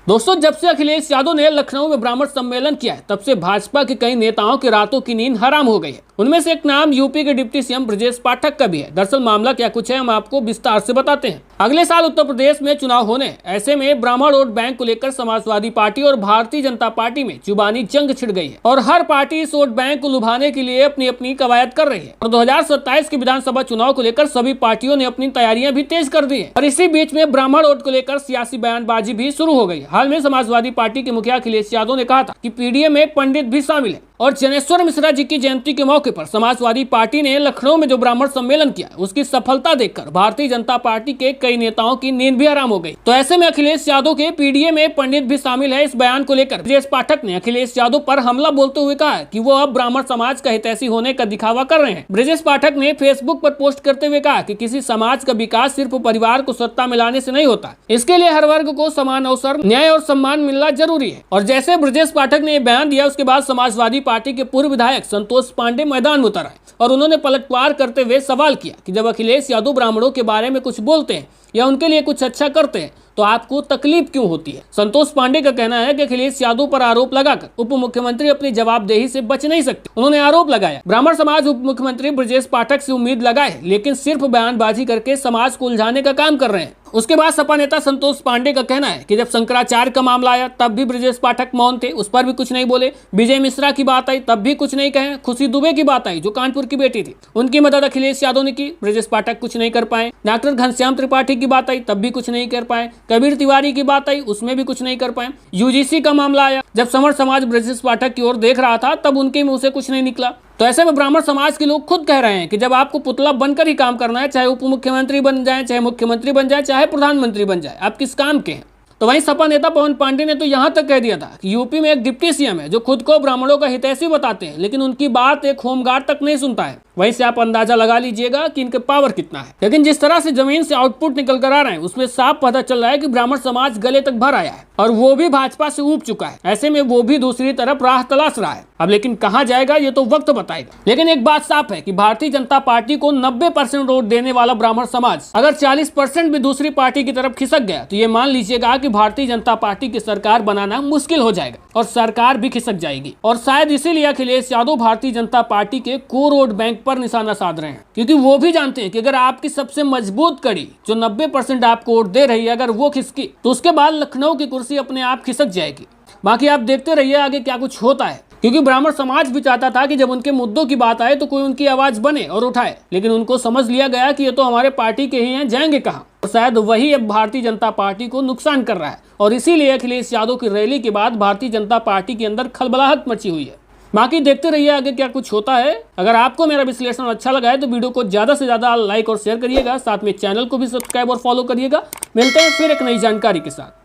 दोस्तों, जब से अखिलेश यादव ने लखनऊ में ब्राह्मण सम्मेलन किया है, तब से भाजपा के कई नेताओं की रातों की नींद हराम हो गई है। उनमें से एक नाम यूपी के डिप्टी सीएम ब्रजेश पाठक का भी है। दरअसल मामला क्या कुछ है, हम आपको विस्तार से बताते हैं। अगले साल उत्तर प्रदेश में चुनाव होने, ऐसे में ब्राह्मण वोट बैंक को लेकर समाजवादी पार्टी और भारतीय जनता पार्टी में जुबानी जंग छिड़ गई है और हर पार्टी इस वोट बैंक को लुभाने के लिए अपनी अपनी कवायद कर रही है। और 2027 के विधानसभा चुनाव को लेकर सभी पार्टियों ने अपनी तैयारियां भी तेज कर दी है और इसी बीच में ब्राह्मण वोट को लेकर सियासी बयानबाजी भी शुरू हो गई। हाल में समाजवादी पार्टी के मुखिया अखिलेश यादव ने कहा था कि पीडीए में पंडित भी शामिल है और जनेश्वर मिश्रा जी की जयंती के मौके पर समाजवादी पार्टी ने लखनऊ में जो ब्राह्मण सम्मेलन किया, उसकी सफलता देखकर भारतीय जनता पार्टी के कई नेताओं की नींद भी हराम हो गई। तो ऐसे में अखिलेश यादव के पीडीए में पंडित भी शामिल है, इस बयान को लेकर ब्रजेश पाठक ने अखिलेश यादव पर हमला बोलते हुए कहा कि वो अब ब्राह्मण समाज का हितैषी होने का दिखावा कर रहे हैं। ब्रजेश पाठक ने फेसबुक पर पोस्ट करते हुए कहा कि किसी समाज का विकास सिर्फ परिवार को सत्ता में लाने से नहीं होता, इसके लिए हर वर्ग को समान अवसर, न्याय और सम्मान मिलना जरूरी है। और जैसे ब्रजेश पाठक ने बयान दिया, उसके बाद समाजवादी पार्टी के पूर्व विधायक संतोष पांडे मैदान में उतर आए और उन्होंने पलटवार करते हुए सवाल किया कि जब अखिलेश यादव ब्राह्मणों के बारे में कुछ बोलते हैं या उनके लिए कुछ अच्छा करते हैं तो आपको तकलीफ क्यों होती है। संतोष पांडे का कहना है कि अखिलेश यादव पर आरोप लगाकर उप मुख्यमंत्री अपनी जवाबदेही से बच नहीं सकते। उन्होंने आरोप लगाया ब्राह्मण समाज उप मुख्यमंत्री ब्रजेश पाठक से उम्मीद लगाए, लेकिन सिर्फ बयानबाजी करके समाज को उलझाने का काम कर रहे हैं। उसके बाद सपा नेता संतोष पांडे का कहना है कि जब शंकराचार्य का मामला आया तब भी ब्रजेश पाठक मौन थे, उस पर भी कुछ नहीं बोले। विजय मिश्रा की बात आई तब भी कुछ नहीं कहे। खुशी दुबे की बात आई जो कानपुर की बेटी थी, उनकी मदद अखिलेश यादव ने की, ब्रजेश पाठक कुछ नहीं कर पाए। डॉक्टर घनश्याम त्रिपाठी की बात आई तब भी कुछ नहीं कर पाए। कबीर तिवारी की बात आई, उसमें भी कुछ नहीं कर पाए। यूजीसी का मामला आया, जब समर समाज ब्रजेश पाठक की ओर देख रहा था तब उनके मुंह से कुछ नहीं निकला। तो ऐसे में ब्राह्मण समाज के लोग खुद कह रहे हैं कि जब आपको पुतला बनकर ही काम करना है, चाहे उप मुख्यमंत्री बन जाए, चाहे मुख्यमंत्री बन जाए, चाहे प्रधानमंत्री बन जाए, आप किस काम के हैं। तो वहीं सपा नेता पवन पांडे ने तो यहाँ तक कह दिया था कि यूपी में एक डिप्टी सीएम है जो खुद को ब्राह्मणों का हितैषी बताते हैं, लेकिन उनकी बात एक होमगार्ड तक नहीं सुनता है। वहीं से आप अंदाजा लगा लीजिएगा कि इनके पावर कितना है। लेकिन जिस तरह से जमीन से आउटपुट निकल कर आ रहे हैं, उसमें साफ पता चल रहा है कि ब्राह्मण समाज गले तक भर आया है और वो भी भाजपा से ऊब चुका है। ऐसे में वो भी दूसरी तरफ राह तलाश रहा है। अब लेकिन कहाँ जाएगा ये तो वक्त बताएगा। लेकिन एक बात साफ है कि भारतीय जनता पार्टी को 90% वोट देने वाला ब्राह्मण समाज अगर 40% भी दूसरी पार्टी की तरफ खिसक गया तो ये मान लीजिएगा कि भारतीय जनता पार्टी की सरकार बनाना मुश्किल हो जाएगा और सरकार भी खिसक जाएगी। और शायद इसीलिए अखिलेश यादव भारतीय जनता पार्टी के कोर वोट बैंक पर निशाना साध रहे हैं, क्योंकि वो भी जानते हैं कि अगर आपकी सबसे मजबूत कड़ी जो 90% आपको वोट दे रही है, अगर वो खिसकी तो उसके बाद लखनऊ की कुर्सी अपने आप खिसक जाएगी। बाकी आप देखते रहिए आगे क्या कुछ होता है, क्योंकि ब्राह्मण समाज भी चाहता था कि जब उनके मुद्दों की बात आए तो कोई उनकी आवाज बने और उठाए, लेकिन उनको समझ लिया गया कि ये तो हमारे पार्टी के ही हैं, जाएंगे कहाँ। और शायद वही अब भारतीय जनता पार्टी को नुकसान कर रहा है और इसीलिए अखिलेश यादव की रैली के बाद भारतीय जनता पार्टी के अंदर खलबलाहट मची हुई है। बाकी देखते रहिए आगे क्या कुछ होता है। अगर आपको मेरा विश्लेषण अच्छा लगा है तो वीडियो को ज्यादा से ज्यादा लाइक और शेयर करिएगा, साथ में चैनल को भी सब्सक्राइब और फॉलो करिएगा। मिलते हैं फिर एक नई जानकारी के साथ।